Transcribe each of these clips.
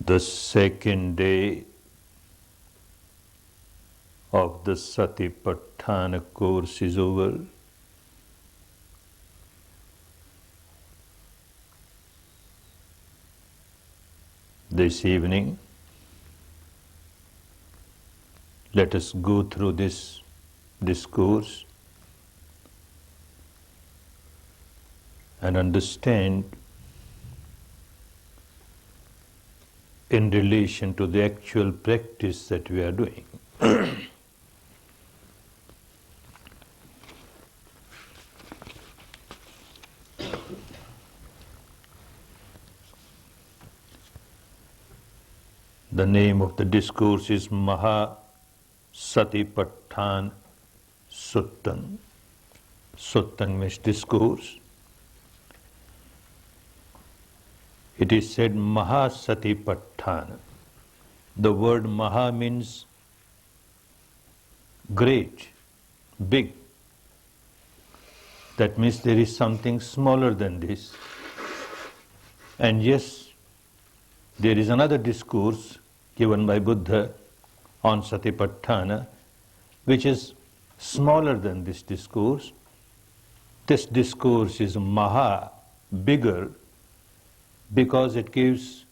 The second day of the Satipatthana course is over. This evening, let us go through this discourse and understand in relation to the actual practice that we are doing. The name of the discourse is Satipatthana Sutta. Sutta means discourse. It is said Satipatthana. The word Maha means great, big. That means there is something smaller than this. And yes, there is another discourse given by Buddha on Satipatthana, which is smaller than this discourse. This discourse is Maha, bigger, because it deals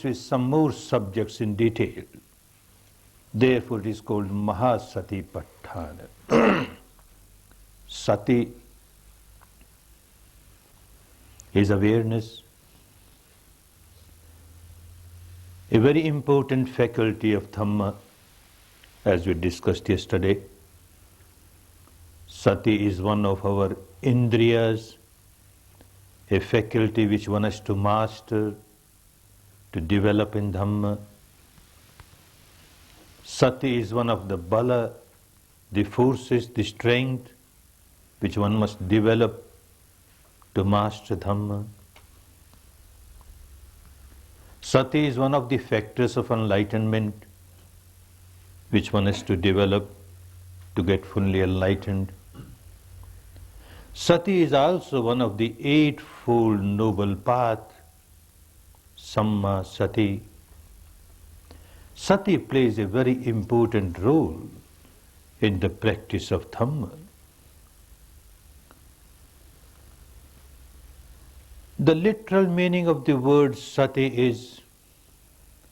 with some more subjects in detail. Therefore it is called Satipatthana. Sati is awareness, a very important faculty of Dhamma, as we discussed yesterday. Sati is one of our indriyas, a faculty which one has to master, to develop in Dhamma. Sati is one of the bala, the forces, the strength, which one must develop to master Dhamma. Sati is one of the factors of enlightenment, which one has to develop to get fully enlightened. Sati is also one of the eightfold noble path, Samma Sati. Sati plays a very important role in the practice of Dhamma. The literal meaning of the word Sati is,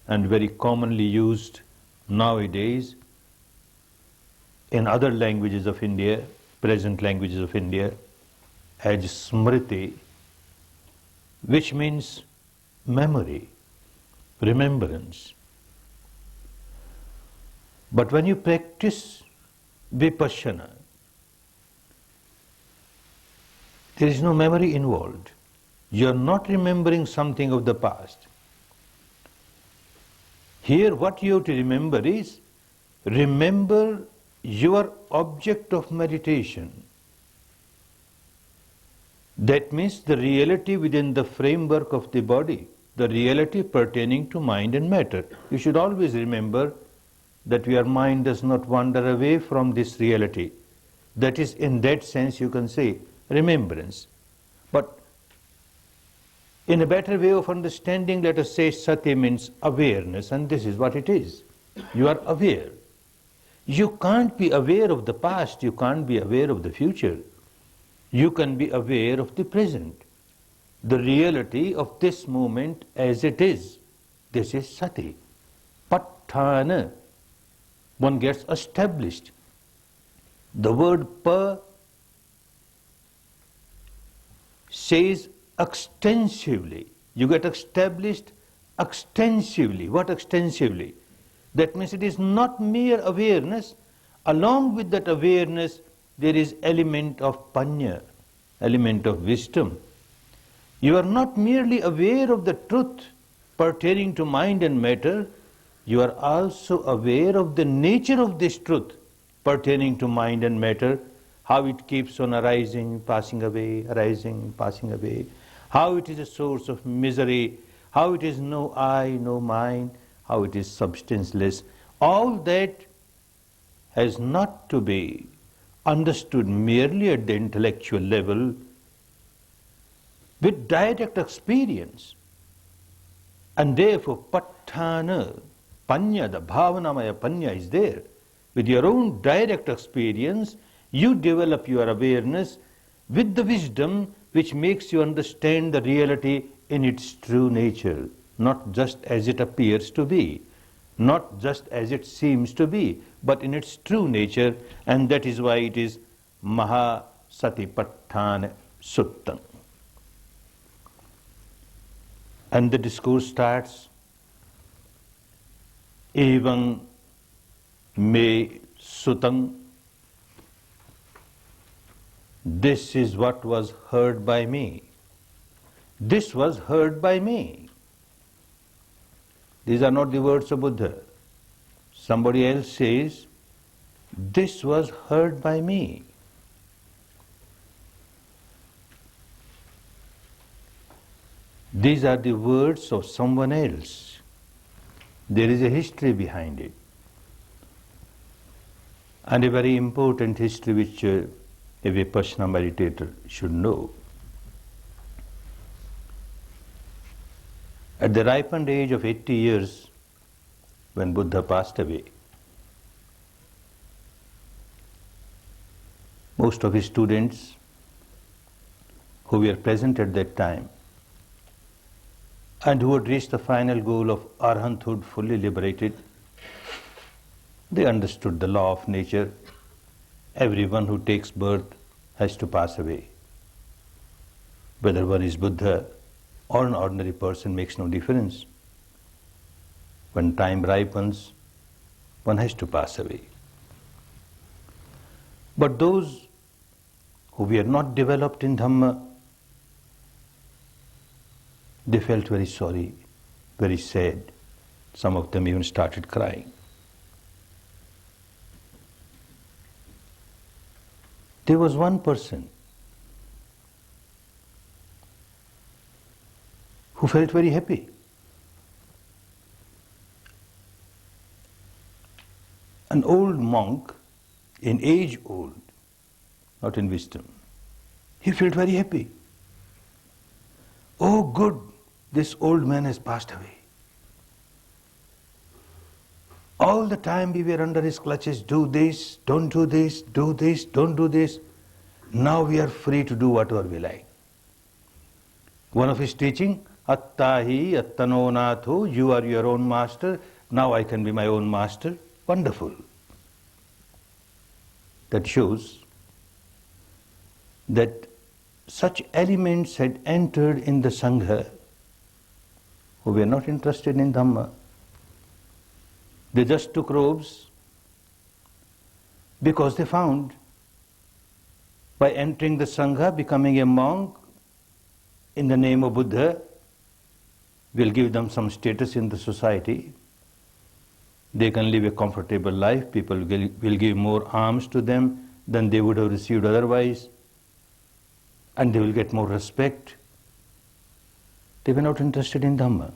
and very commonly used nowadays in other languages of India, present languages of India, as Smriti, which means memory, remembrance. But when you practice Vipassana, there is no memory involved. You are not remembering something of the past. Here what you have to remember is, remember your object of meditation. That means the reality within the framework of the body, the reality pertaining to mind and matter. You should always remember that your mind does not wander away from this reality. That is, in that sense you can say remembrance. But in a better way of understanding, let us say Sati means awareness, and this is what it is. You are aware. You can't be aware of the past, you can't be aware of the future. You can be aware of the present, the reality of this moment as it is. This is Sati. Patthana, one gets established. The word pa says extensively. You get established extensively. What extensively? That means it is not mere awareness. Along with that awareness, there is element of panya, element of wisdom. You are not merely aware of the truth pertaining to mind and matter, you are also aware of the nature of this truth pertaining to mind and matter, how it keeps on arising, passing away, arising, passing away, how it is a source of misery, how it is no I, no mine, how it is substanceless. All that has not to be understood merely at the intellectual level. with direct experience. And therefore, Patthana, Panya, the Bhavanamaya Panya is there. With your own direct experience, you develop your awareness with the wisdom which makes you understand the reality in its true nature, not just as it appears to be, not just as it seems to be, but in its true nature, and that is why it is Maha Satipatthana Sutta. And the discourse starts, Evam me sutam. This is what was heard by me. This was heard by me. These are not the words of Buddha. Somebody else says, this was heard by me. These are the words of someone else. There is a history behind it. And a very important history which a Vipassana meditator should know. At the ripened age of 80 years, when Buddha passed away, most of his students who were present at that time and who had reached the final goal of arhanthood, fully liberated, they understood the law of nature. Everyone who takes birth has to pass away. Whether one is Buddha or an ordinary person makes no difference. When time ripens, one has to pass away. But those who were not developed in Dhamma, they felt very sorry, very sad. Some of them even started crying. There was one person who felt very happy. An old monk, in age old, not in wisdom, he felt very happy. Oh good, this old man has passed away. All the time we were under his clutches, do this, don't do this, do this, don't do this. Now we are free to do whatever we like. One of his teaching, Attahi Attano Natho, you are your own master, now I can be my own master. Wonderful. That shows that such elements had entered in the Sangha who were not interested in Dhamma. They just took robes because they found by entering the Sangha, becoming a monk in the name of Buddha will give them some status in the society. They can live a comfortable life. People will give more alms to them than they would have received otherwise. And they will get more respect. They were not interested in Dhamma.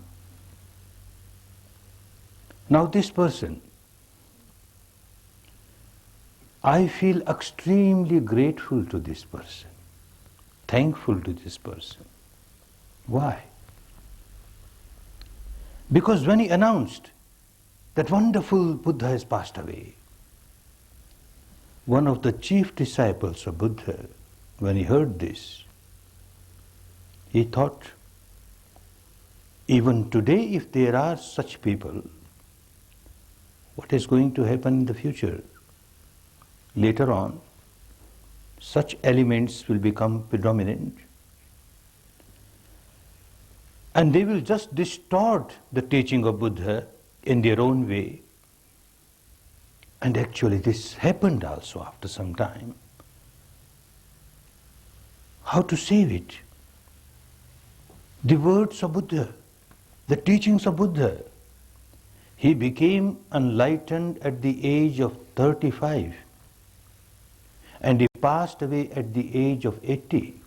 Now this person, I feel extremely grateful to this person, thankful to this person. Why? Because when he announced that wonderful Buddha has passed away, one of the chief disciples of Buddha, when he heard this, he thought, even today if there are such people, what is going to happen in the future? Later on, such elements will become predominant and they will just distort the teaching of Buddha in their own way. And actually this happened also after some time. How to save it? The words of Buddha, the teachings of Buddha. He became enlightened at the age of 35 and he passed away at the age of 80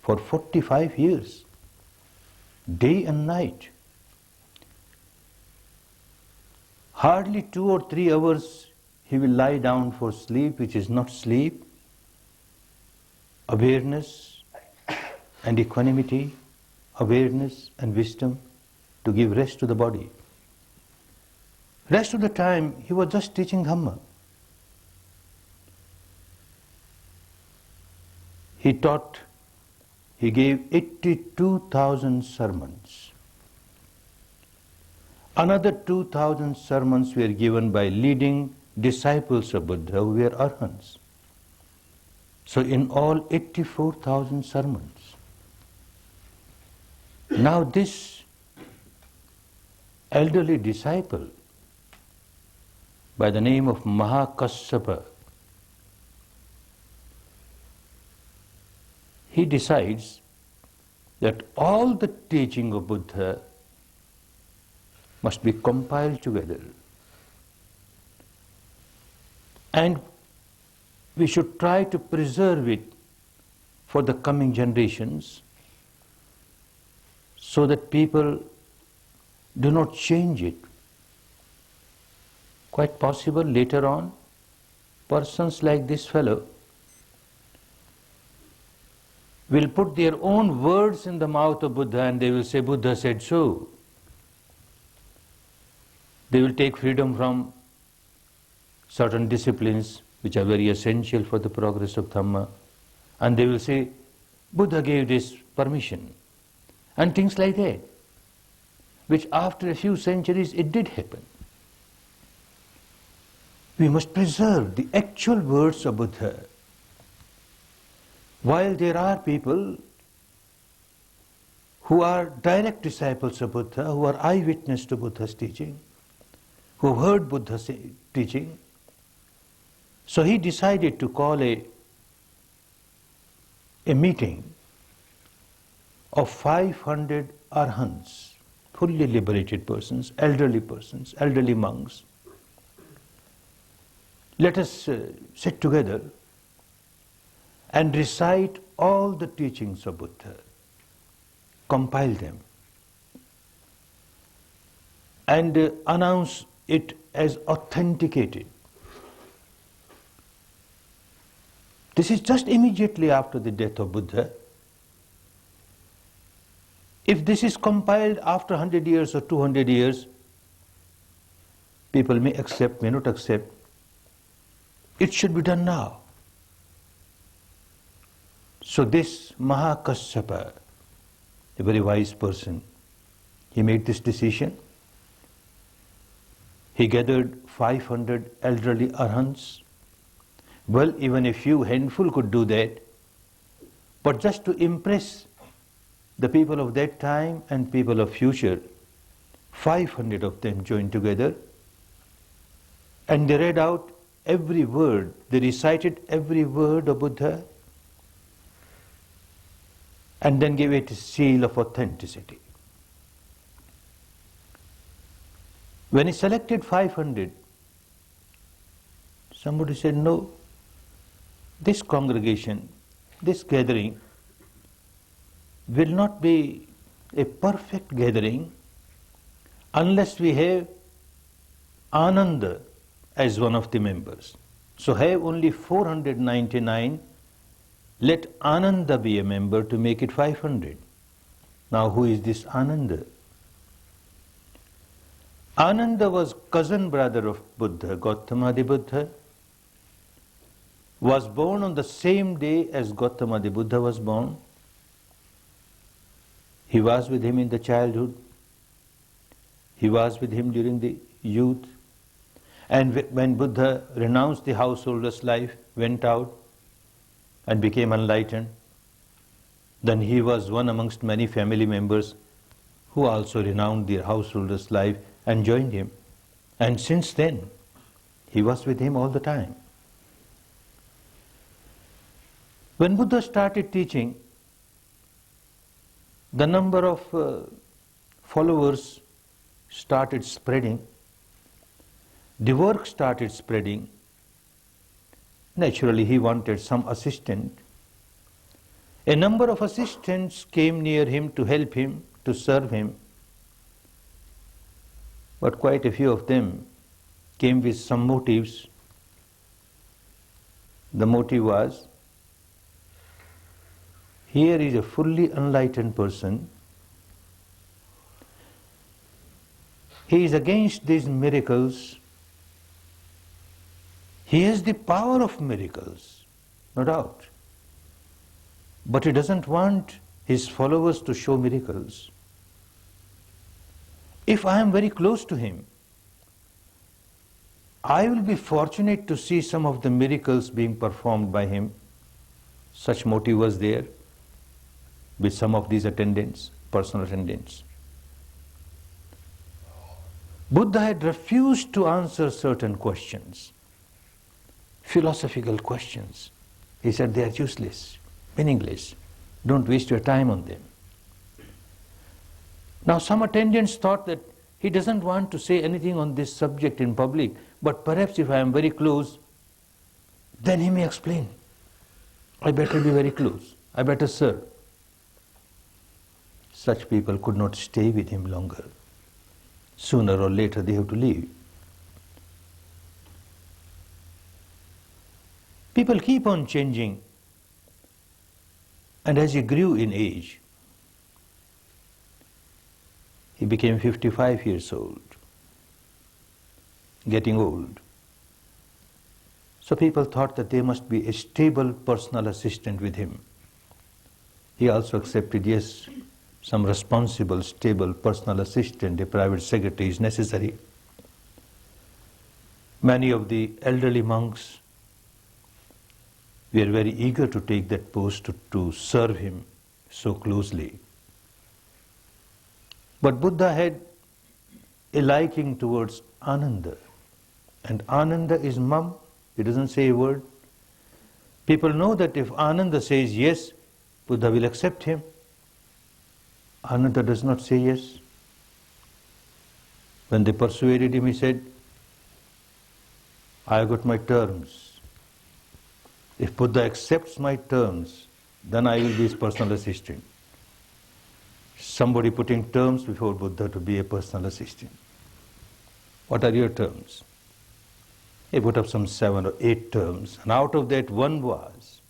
for 45 years, day and night. Hardly 2 or 3 hours he will lie down for sleep, which is not sleep, awareness, and equanimity, awareness and wisdom to give rest to the body. Rest of the time he was just teaching Dhamma. He taught, he gave 82,000 sermons. Another 2,000 sermons were given by leading disciples of Buddha who were arhants. So in all 84,000 sermons. Now this elderly disciple by the name of Mahakassapa, he decides that all the teaching of Buddha must be compiled together. And we should try to preserve it for the coming generations so that people do not change it. Quite possible later on, persons like this fellow will put their own words in the mouth of Buddha and they will say, Buddha said so. They will take freedom from certain disciplines which are very essential for the progress of Dhamma, and they will say, Buddha gave this permission, and things like that, which after a few centuries it did happen. We must preserve the actual words of Buddha. While there are people who are direct disciples of Buddha, who are eyewitness to Buddha's teaching, who heard Buddha's teaching, so he decided to call a meeting of 500 arhants, fully liberated persons, elderly monks. Let us sit together and recite all the teachings of Buddha, compile them, and announce it as authenticated. This is just immediately after the death of Buddha. If this is compiled after 100 years or 200 years, people may accept, may not accept. It should be done now. So this Mahakassapa, a very wise person, he made this decision. He gathered 500 elderly arhants. Well, even a few handful could do that, but just to impress the people of that time and people of future, 500 of them joined together and they read out every word, they recited every word of Buddha and then gave it a seal of authenticity. When he selected 500, somebody said, no, this congregation, this gathering will not be a perfect gathering unless we have Ananda as one of the members. So have only 499, let Ananda be a member to make it 500. Now who is this Ananda? Ananda was cousin brother of Buddha, Gautama the Buddha, was born on the same day as Gautama the Buddha was born. He was with him in the childhood. He was with him during the youth. And when Buddha renounced the householder's life, went out and became enlightened, then he was one amongst many family members who also renounced their householder's life and joined him. And since then, he was with him all the time. When Buddha started teaching, the number of followers started spreading, the work started spreading. Naturally, he wanted some assistant. A number of assistants came near him to help him, to serve him. But quite a few of them came with some motives. The motive was Here is a fully enlightened person. He is against these miracles. He has the power of miracles, no doubt. But he doesn't want his followers to show miracles. If I am very close to him, I will be fortunate to see some of the miracles being performed by him. Such motive was there with some of these attendants, personal attendants. Buddha had refused to answer certain questions, philosophical questions. He said they are useless, meaningless. Don't waste your time on them. Now some attendants thought that he doesn't want to say anything on this subject in public, but perhaps if I am very close, then he may explain. I better be very close. I better serve. Such people could not stay with him longer. Sooner or later they have to leave. People keep on changing, and as he grew in age, he became 55 years old, getting old. So people thought that there must be a stable personal assistant with him. He also accepted, yes, some responsible, stable personal assistant, a private secretary is necessary. Many of the elderly monks were very eager to take that post to serve him so closely. But Buddha had a liking towards Ananda. And Ananda is mum, he doesn't say a word. People know that if Ananda says yes, Buddha will accept him. Ananda does not say yes. When they persuaded him, he said, I have got my terms. If Buddha accepts my terms, then I will be his personal assistant. Somebody putting terms before Buddha to be a personal assistant. What are your terms? He put up some 7 or 8 terms, and out of that one was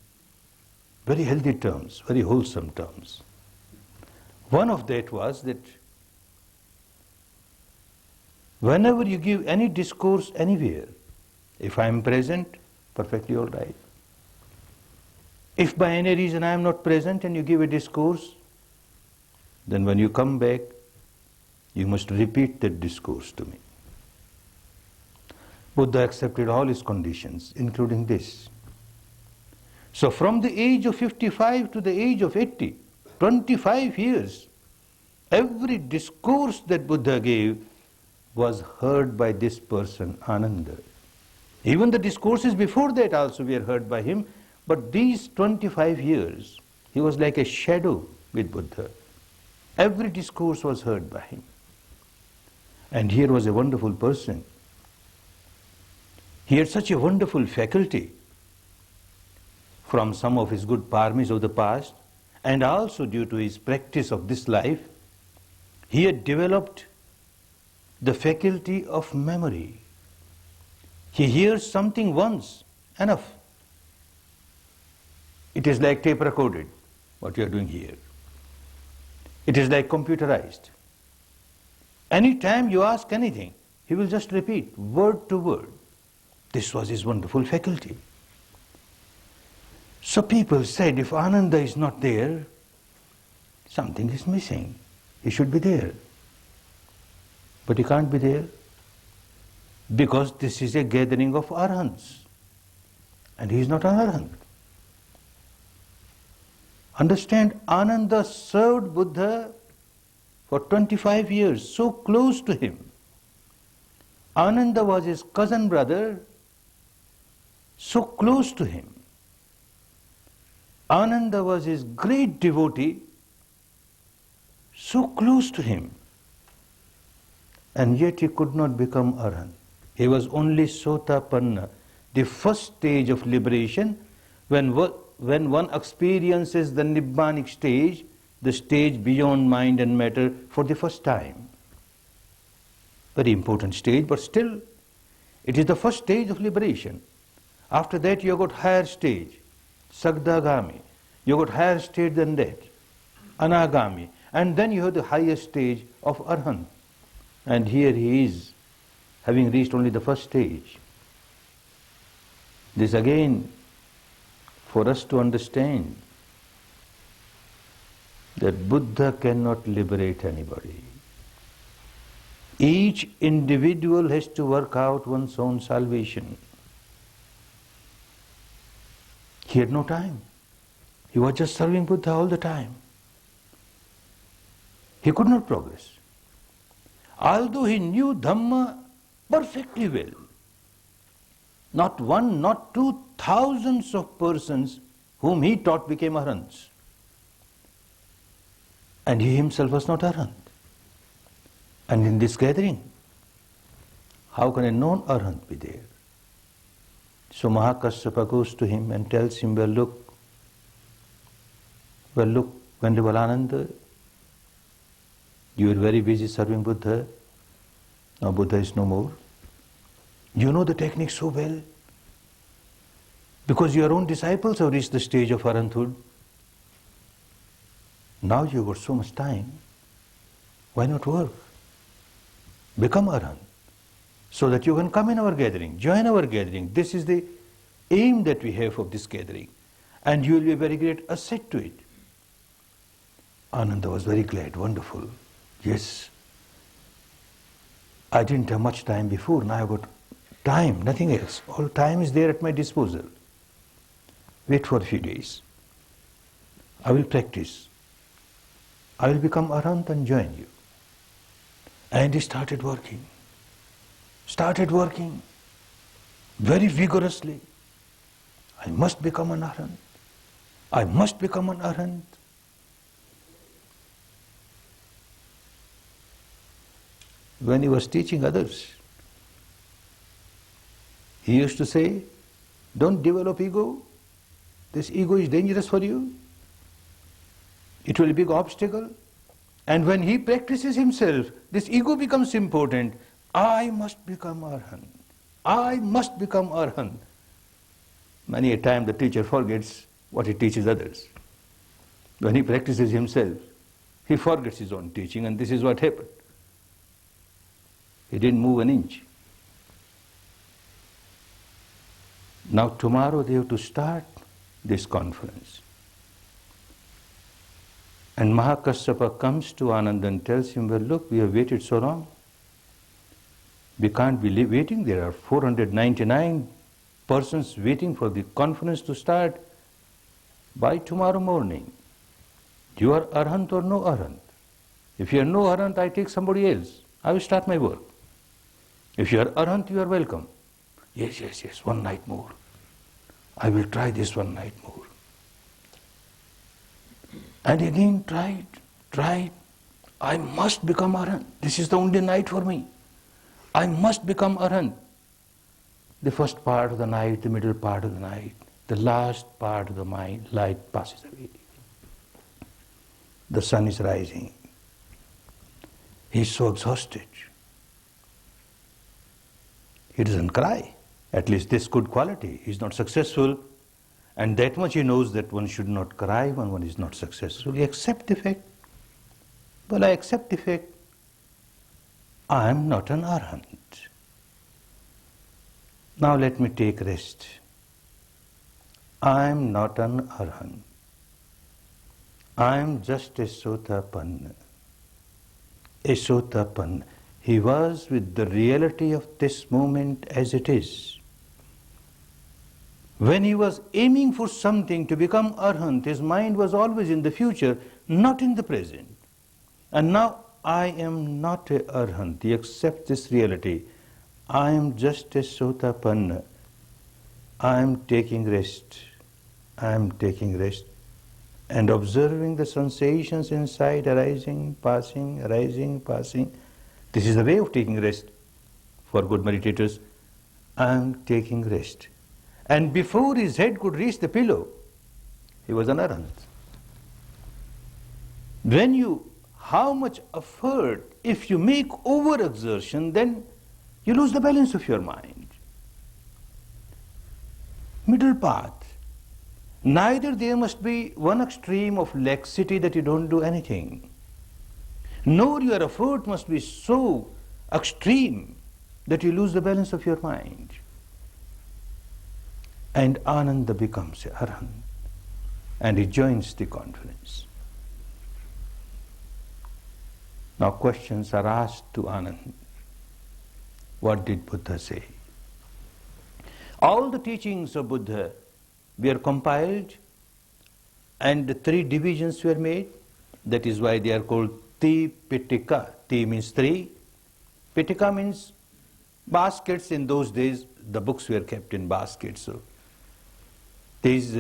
very healthy terms, very wholesome terms. One of that was that whenever you give any discourse anywhere, if I am present, perfectly all right. If by any reason I am not present and you give a discourse, then when you come back, you must repeat that discourse to me. Buddha accepted all his conditions, including this. So from the age of 55 to the age of 80, 25 years, every discourse that Buddha gave was heard by this person, Ananda. Even the discourses before that also were heard by him, but these 25 years, he was like a shadow with Buddha. Every discourse was heard by him. And here was a wonderful person. He had such a wonderful faculty from some of his good paramis of the past, and also due to his practice of this life, he had developed the faculty of memory. He hears something once, enough. It is like tape recorded, what you are doing here. It is like computerized. Any time you ask anything, he will just repeat, word to word. This was his wonderful faculty. So people said, if Ananda is not there, something is missing. He should be there. But he can't be there because this is a gathering of arhants. And he is not an arhant. Understand, Ananda served Buddha for 25 years, so close to him. Ananda was his cousin brother, so close to him. Ananda was his great devotee, so close to him. And yet he could not become arhant. He was only Satipatthana, the first stage of liberation, when one experiences the Nibbanic stage, the stage beyond mind and matter for the first time. Very important stage, but still, it is the first stage of liberation. After that you have got higher stage, Sagdagami. You got higher stage than that, Anagami. And then you have the highest stage of Arhat. And here he is, having reached only the first stage. This again, for us to understand that Buddha cannot liberate anybody. Each individual has to work out one's own salvation. He had no time. He was just serving Buddha all the time. He could not progress. Although he knew Dhamma perfectly well, not one, not two, thousands of persons whom he taught became Arhants. And he himself was not Arhat. And in this gathering, how can a non-Arhat be there? So Mahakassapa goes to him and tells him, well look, Venerable Ananda, you were very busy serving Buddha. Now Buddha is no more. You know the technique so well. Because your own disciples have reached the stage of Arhathood. Now you've got so much time. Why not work? Become Arhat. So that you can come in our gathering, join our gathering. This is the aim that we have of this gathering. And you will be a very great asset to it. Ananda was very glad, wonderful. Yes, I didn't have much time before, now I've got time, nothing else. All time is there at my disposal. Wait for a few days. I will practice. I will become Arhat and join you. And he started working very vigorously. I must become an Arhat. I must become an Arhat. When he was teaching others, he used to say, don't develop ego. This ego is dangerous for you. It will be a big obstacle. And when he practices himself, this ego becomes important. I must become Arhat. I must become Arhat. Many a time the teacher forgets what he teaches others. When he practices himself, he forgets his own teaching, and this is what happened. He didn't move an inch. Now tomorrow they have to start this conference. And Mahakassapa comes to Ananda and tells him, well look, we have waited so long. We can't be waiting. There are 499 persons waiting for the conference to start by tomorrow morning. You are Arhat or no Arhat? If you are no Arhat, I take somebody else. I will start my work. If you are Arhat, you are welcome. Yes, one night more. I will try this one night more. And again tried. I must become Arhat. This is the only night for me. I must become Arhat. The first part of the night, the middle part of the night, the last part of the light passes away. The sun is rising. He is so exhausted. He doesn't cry. At least this good quality. He is not successful. And that much he knows that one should not cry when one is not successful. He accepts the fact. Well, I accept the fact. I am not an Arhat. Now let me take rest. I am not an Arhat. I am just a Sotapanna. A Sotapanna. He was with the reality of this moment as it is. When he was aiming for something to become Arhat, his mind was always in the future, not in the present. And now I am not a Arhat. He accepts this reality. I am just a Sotapanna. I am taking rest. I am taking rest. And observing the sensations inside arising, passing, arising, passing. This is the way of taking rest for good meditators. I am taking rest. And before his head could reach the pillow, he was an Arhat. How much effort, if you make overexertion, then you lose the balance of your mind. Middle path. Neither there must be one extreme of laxity that you don't do anything, nor your effort must be so extreme that you lose the balance of your mind. And Ananda becomes a Arhat, and he joins the conference. Now questions are asked to Ananda. What did Buddha say? All the teachings of Buddha were compiled and the 3 divisions were made. That is why they are called Tipitaka. Ti means 3. Pitaka means baskets. In those days the books were kept in baskets. So these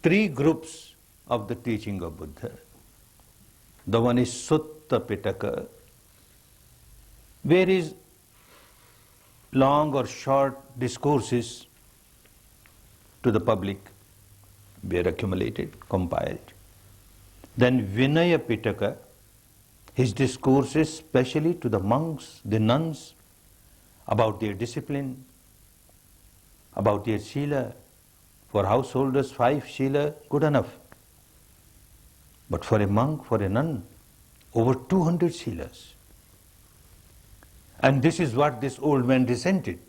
3 groups of the teaching of Buddha. The one is Sutta Pitaka, where is long or short discourses to the public were accumulated, compiled. Then Vinaya Pitaka, his discourses specially to the monks, the nuns, about their discipline, about their sila. For householders, 5 sila, good enough. But for a monk, for a nun, over 200 silas. And this is what this old man resented.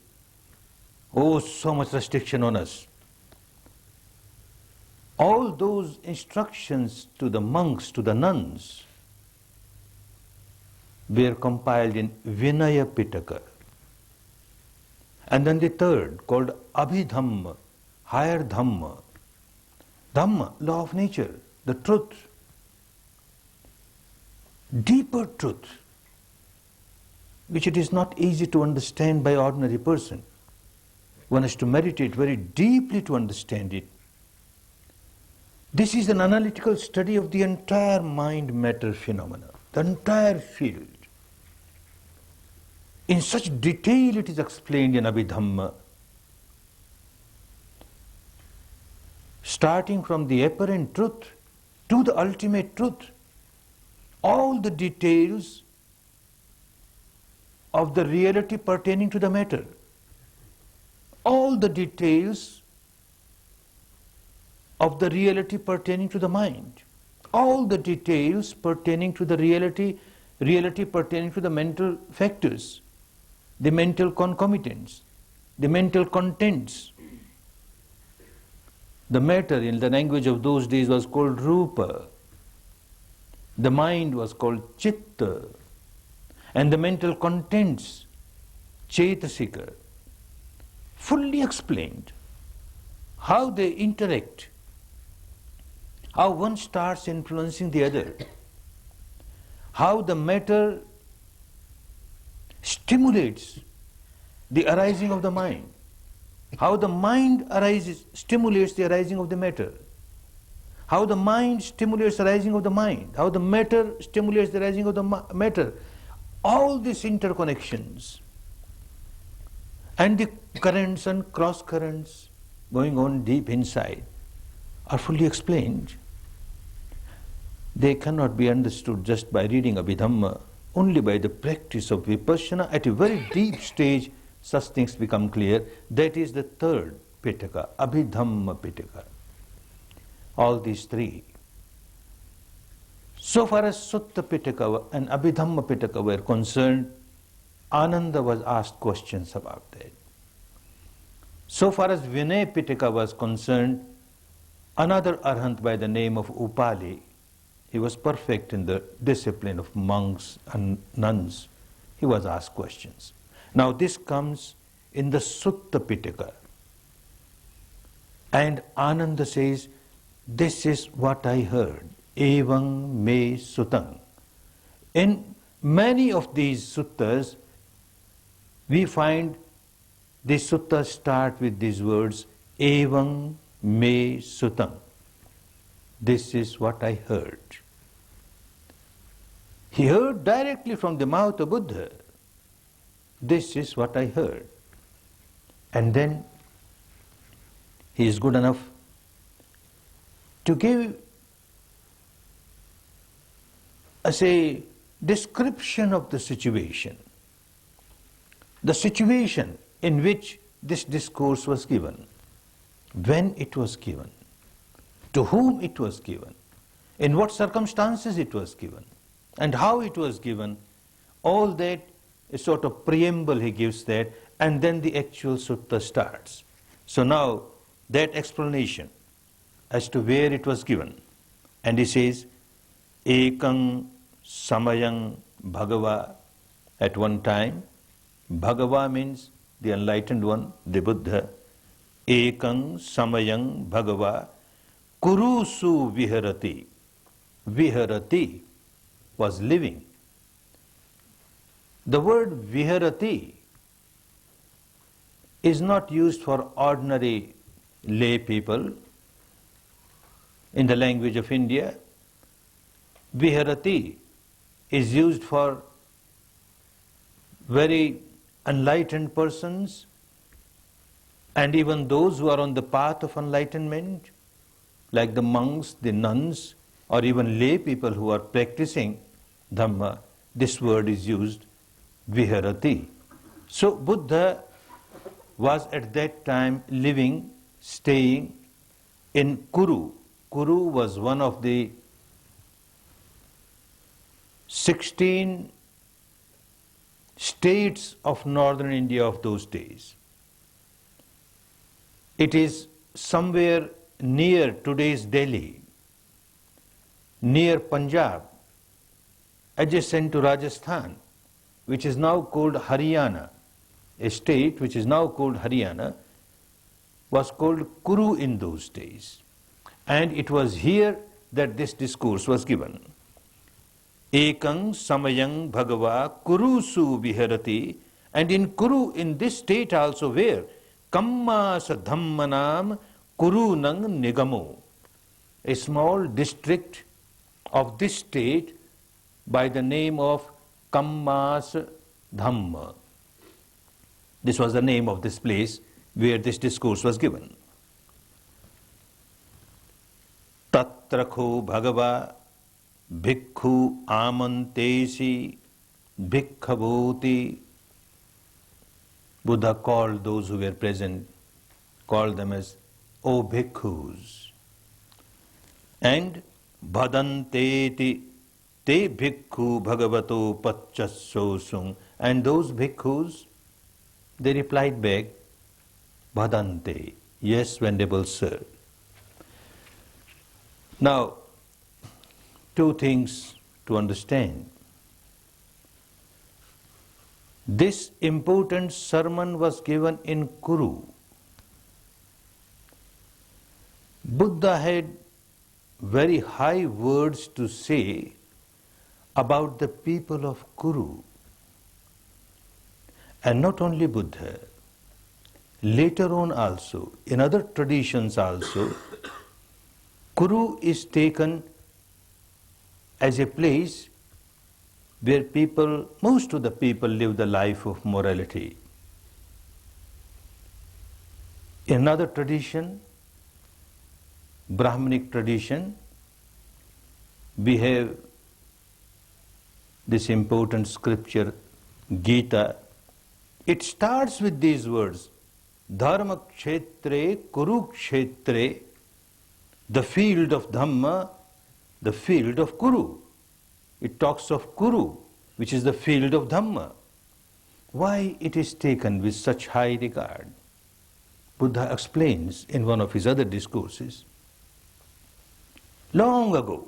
Oh, so much restriction on us. All those instructions to the monks, to the nuns, were compiled in Vinaya Pitaka. And then the 3rd, called Abhidhamma, higher Dhamma. Dhamma, law of nature, the truth, deeper truth, which it is not easy to understand by ordinary person. One has to meditate very deeply to understand it. This is an analytical study of the entire mind-matter phenomena, the entire field. In such detail it is explained in Abhidhamma, starting from the apparent truth to the ultimate truth. All the details of the reality pertaining to the matter, all the details of the reality pertaining to the mind, all the details pertaining to the reality pertaining to the mental factors, the mental concomitants, the mental contents. The matter in the language of those days was called rupa, the mind was called chitta, and the mental contents, chetasika, fully explained how they interact, how one starts influencing the other, how the matter stimulates the arising of the mind, how the mind stimulates the arising of the matter, how the mind stimulates the arising of the mind, how the matter stimulates the arising of the matter. All these interconnections and the currents and cross currents going on deep inside are fully explained. They cannot be understood just by reading Abhidhamma. Only by the practice of vipassana at a very deep stage such things become clear. That is the 3rd Pitaka, Abhidhamma Pitaka. All these 3. So far as Sutta Pitaka and Abhidhamma Pitaka were concerned, Ananda was asked questions about that. So far as Vinaya Pitaka was concerned, another Arhat by the name of Upali, he was perfect in the discipline of monks and nuns, he was asked questions. Now this comes in the Sutta Pitaka. And Ananda says, this is what I heard. Evang me sutang. In many of these suttas, we find the suttas start with these words, Evang me sutang. This is what I heard. He heard directly from the mouth of Buddha. This is what I heard. And then he is good enough to give as a description of the situation in which this discourse was given, when it was given, to whom it was given, in what circumstances it was given, and how it was given. All that, a sort of preamble he gives that, and then the actual sutta starts. So now, that explanation as to where it was given. And he says, Ekang Samayang Bhagava. At one time, Bhagava means the enlightened one, the Buddha. Ekang Samayang Bhagava Kurusu Viharati. Viharati was living. The word Viharati is not used for ordinary lay people in the language of India. Viharati is used for very enlightened persons and even those who are on the path of enlightenment, like the monks, the nuns, or even lay people who are practicing Dhamma. This word is used, Viharati. So Buddha was at that time living, staying in Kuru. Kuru was one of the 16 states of northern India of those days. It is somewhere near today's Delhi, near Punjab, adjacent to Rajasthan, which is now called Haryana. A state which is now called Haryana was called Kuru in those days. And it was here that this discourse was given. Ekang Samayang Bhagava Kurusu Viharati. And in Kuru, in this state also, where Kammas Dhammanam Kurunang Nigamo, a small district of this state by the name of Kammas Dhamma. This was the name of this place where this discourse was given. Tatrakho Bhagava Bhikkhu Amantesi Bhikkhavoti. Buddha called those who were present, called them as O Bhikkhus. And Bhadanteti Te Bhikkhu Bhagavato Pachassosung. And those Bhikkhus, they replied back, Bhadante, yes, Venerable Sir. Now, two things to understand. This important sermon was given in Kuru. Buddha had very high words to say about the people of Kuru. And not only Buddha, later on also, in other traditions also, Kuru is taken as a place where people, most of the people live the life of morality. In another tradition, Brahmanic tradition, we have this important scripture, Gita. It starts with these words, Dharma Kshetre Kurukshetre, the field of Dhamma, the field of Kuru. It talks of Kuru, which is the field of Dhamma. Why it is taken with such high regard? Buddha explains in one of his other discourses. Long ago,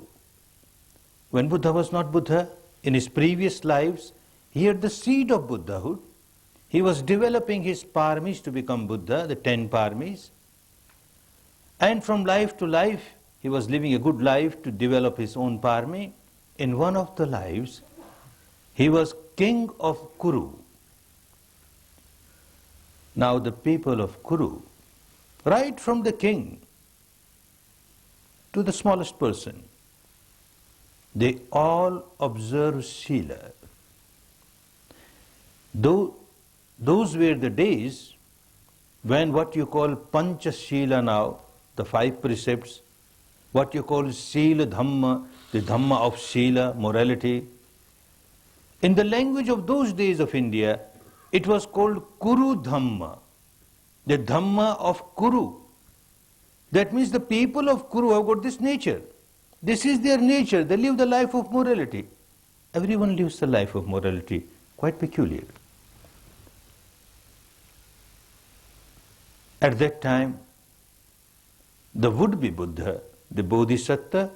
when Buddha was not Buddha, in his previous lives, he had the seed of Buddhahood. He was developing his paramis to become Buddha, the 10 paramis. And from life to life, he was living a good life to develop his own parami. In one of the lives, he was king of Kuru. Now the people of Kuru, right from the king to the smallest person, they all observe Sila. Those were the days when what you call Pancha Sila now, the 5 precepts, what you call Sila Dhamma, the Dhamma of Sila, morality. In the language of those days of India, it was called Kuru Dhamma, the Dhamma of Kuru. That means the people of Kuru have got this nature. This is their nature. They live the life of morality. Everyone lives the life of morality, quite peculiar. At that time, the would-be Buddha, the Bodhisattva,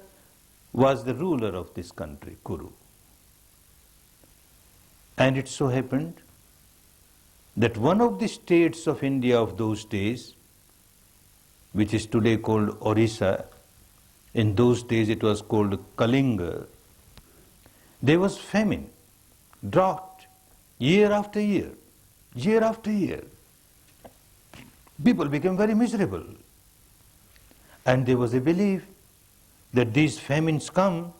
was the ruler of this country, Kuru. And it so happened that one of the states of India of those days, which is today called Orissa, in those days it was called Kalinga, there was famine, drought, year after year, year after year. People became very miserable. And there was a belief that these famines come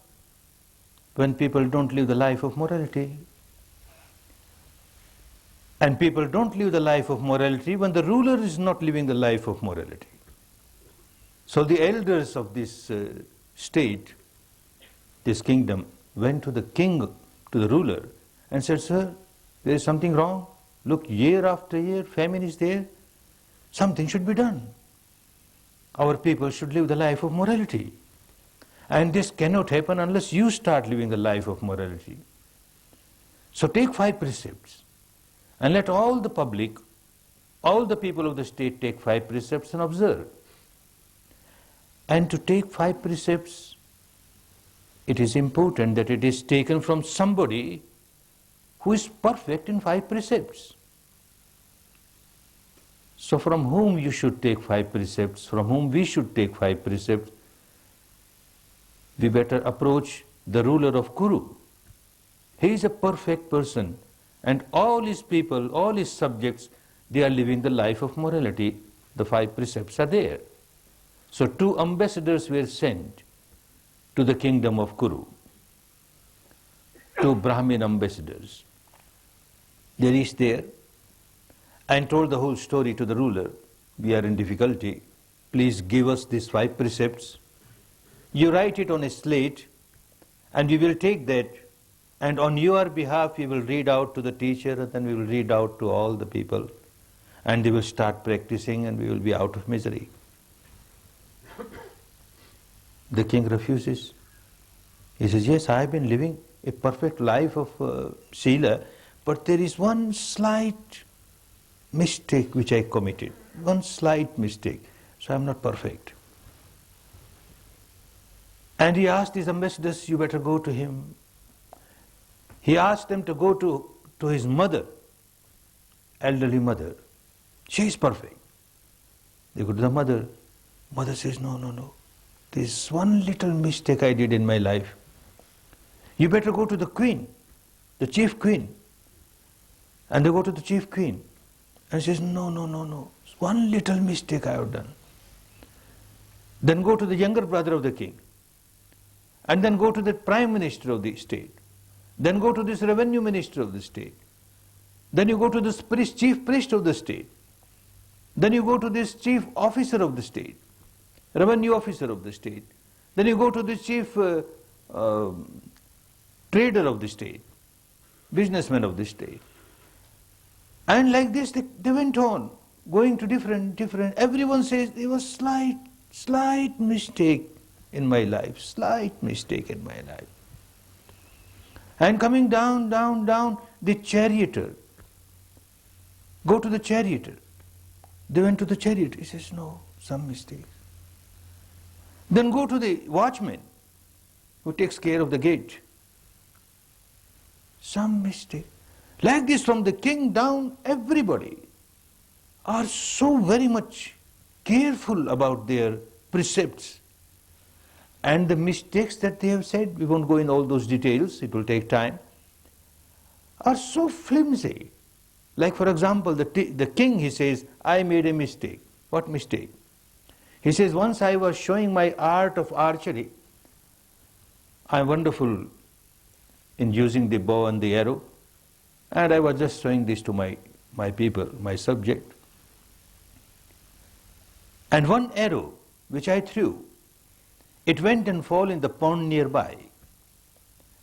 when people don't live the life of morality. And people don't live the life of morality when the ruler is not living the life of morality. So the elders of this state, this kingdom, went to the king, to the ruler, and said, "Sir, there is something wrong. Look, year after year, famine is there. Something should be done. Our people should live the life of morality. And this cannot happen unless you start living the life of morality. So take 5 precepts and let all the public, all the people of the state take 5 precepts and observe. And to take 5 precepts, it is important that it is taken from somebody who is perfect in 5 precepts. So from whom you should take 5 precepts, from whom we should take 5 precepts, we better approach the ruler of Kuru. He is a perfect person, and all his people, all his subjects, they are living the life of morality. The 5 precepts are there. So 2 ambassadors were sent to the kingdom of Kuru, 2 Brahmin ambassadors. They reached there and told the whole story to the ruler. "We are in difficulty. Please give us these 5 precepts. You write it on a slate, and we will take that, and on your behalf we will read out to the teacher, and then we will read out to all the people, and they will start practicing, and we will be out of misery." The king refuses. He says, "Yes, I have been living a perfect life of Sila, but there is one slight mistake which I committed, one slight mistake, so I am not perfect." And he asked his ambassadors, "You better go to him." He asked them to go to his mother, elderly mother. She is perfect. They go to the mother. Mother says, "No, no, no. There is one little mistake I did in my life. You better go to the queen, the chief queen." And they go to the chief queen. And she says, "No, no, no, no. One little mistake I have done." Then go to the younger brother of the king. And then go to the prime minister of the state. Then go to this revenue minister of the state. Then you go to this chief priest of the state. Then you go to this chief officer of the state, revenue officer of the state. Then you go to the chief trader of the state, businessman of the state. And like this they went on, going to different, everyone says there was slight mistake in my life, slight mistake in my life. And coming down, the charioteer. Go to the charioteer. They went to the charioteer. He says, "No, some mistake." Then go to the watchman who takes care of the gate. Some mistake. Like this, from the king down, everybody are so very much careful about their precepts. And the mistakes that they have said, we won't go in all those details, it will take time, are so flimsy. Like for example, the king, he says, "I made a mistake." What mistake? He says, "Once I was showing my art of archery. I am wonderful in using the bow and the arrow, and I was just showing this to my people, my subject. And one arrow which I threw, it went and fell in the pond nearby.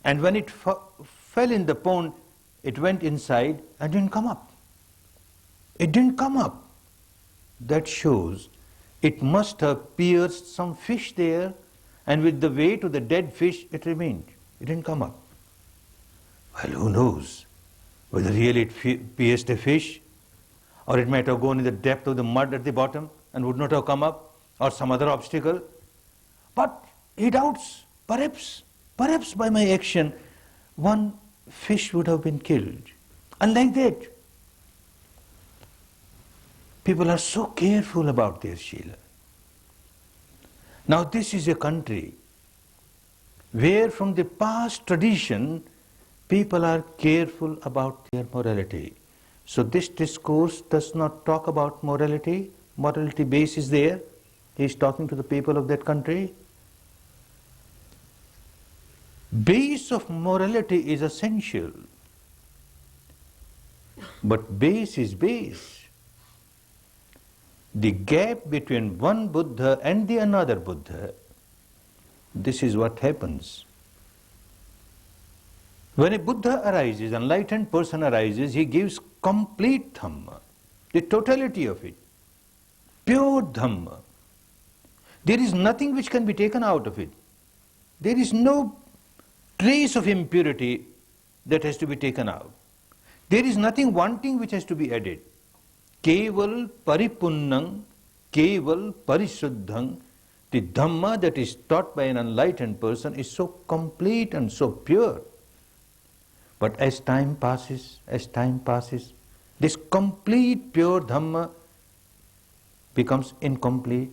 And when it fell in the pond, it went inside and didn't come up. It didn't come up." That shows it must have pierced some fish there, and with the weight of the dead fish, it remained. It didn't come up. Well, who knows whether really it pierced a fish, or it might have gone in the depth of the mud at the bottom and would not have come up, or some other obstacle. But he doubts, perhaps by my action, one fish would have been killed. And like that, people are so careful about their Shila. Now this is a country where from the past tradition, people are careful about their morality. So this discourse does not talk about morality. Morality base is there. He is talking to the people of that country. Base of morality is essential. But base is base. The gap between one Buddha and the another Buddha, this is what happens. When a Buddha arises, an enlightened person arises, he gives complete Dhamma, the totality of it, pure Dhamma. There is nothing which can be taken out of it. There is no trace of impurity that has to be taken out. There is nothing wanting which has to be added. Keval paripunnang, keval parisuddhang. The Dhamma that is taught by an enlightened person is so complete and so pure. But as time passes, this complete pure Dhamma becomes incomplete.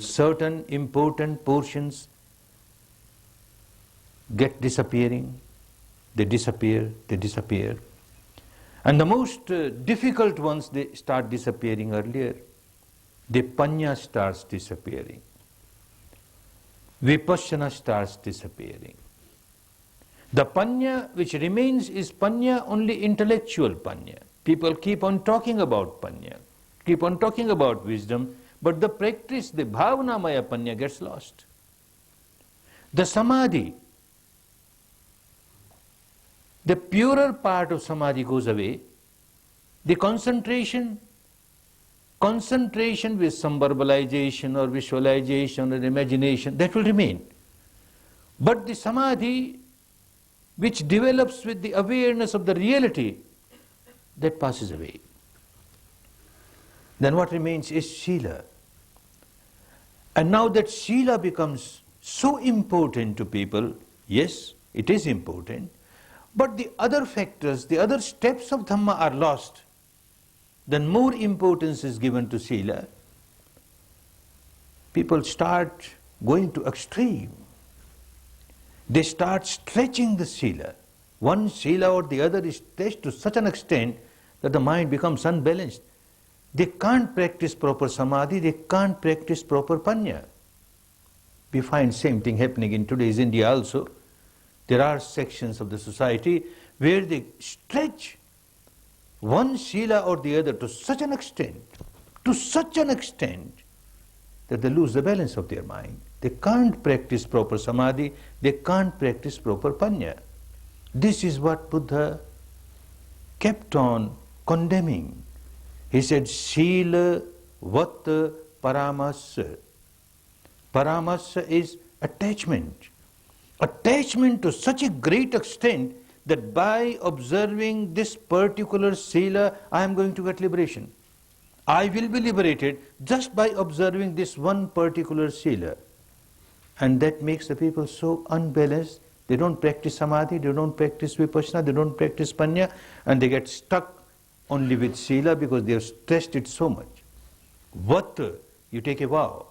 Certain important portions get disappearing. They disappear. And the most difficult ones, they start disappearing earlier. The Panya starts disappearing. Vipassana starts disappearing. The Panya which remains is Panya, only intellectual Panya. People keep on talking about Panya, keep on talking about wisdom, but the practice, the Bhavanamaya Panya gets lost. The Samadhi, the purer part of Samadhi goes away. The concentration with some verbalization or visualization or imagination, that will remain. But the Samadhi which develops with the awareness of the reality, that passes away. Then what remains is Shila. And now that Shila becomes so important to people, yes, it is important, but the other factors, the other steps of Dhamma are lost. Then more importance is given to Shila. People start going to extreme. They start stretching the Shila. One Shila or the other is stretched to such an extent that the mind becomes unbalanced. They can't practice proper Samadhi, they can't practice proper Panya. We find same thing happening in today's India also. There are sections of the society where they stretch one Shila or the other to such an extent that they lose the balance of their mind. They can't practice proper Samadhi, they can't practice proper Panya. This is what Buddha kept on condemning. He said, Shila Vata Paramasa. Paramasa is attachment. Attachment to such a great extent that by observing this particular Shila, I am going to get liberation. I will be liberated just by observing this one particular Shila. And that makes the people so unbalanced. They don't practice Samadhi, they don't practice Vipassana, they don't practice Panya, and they get stuck only with Shila because they have stressed it so much. Vata, you take a vow,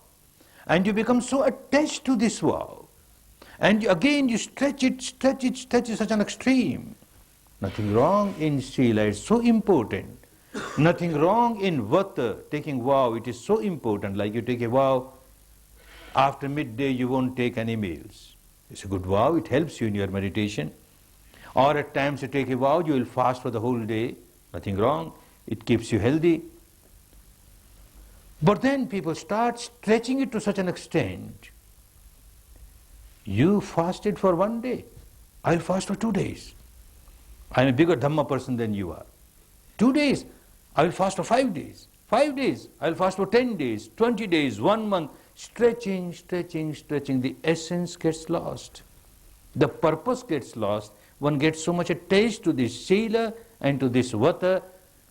and you become so attached to this vow, and again you stretch it to such an extreme. Nothing wrong in Shila, it's so important. Nothing wrong in Vata, taking vow, it is so important. Like you take a vow, after midday you won't take any meals. It's a good vow, it helps you in your meditation. Or at times you take a vow, you will fast for the whole day. Nothing wrong, it keeps you healthy. But then people start stretching it to such an extent. You fasted for one day, I'll fast for 2 days. I'm a bigger Dhamma person than you are. 2 days, I will fast for 5 days. 5 days, I'll fast for 10 days, 20 days, 1 month. Stretching, stretching, stretching. The essence gets lost. The purpose gets lost. One gets so much attached to this sila and to this vata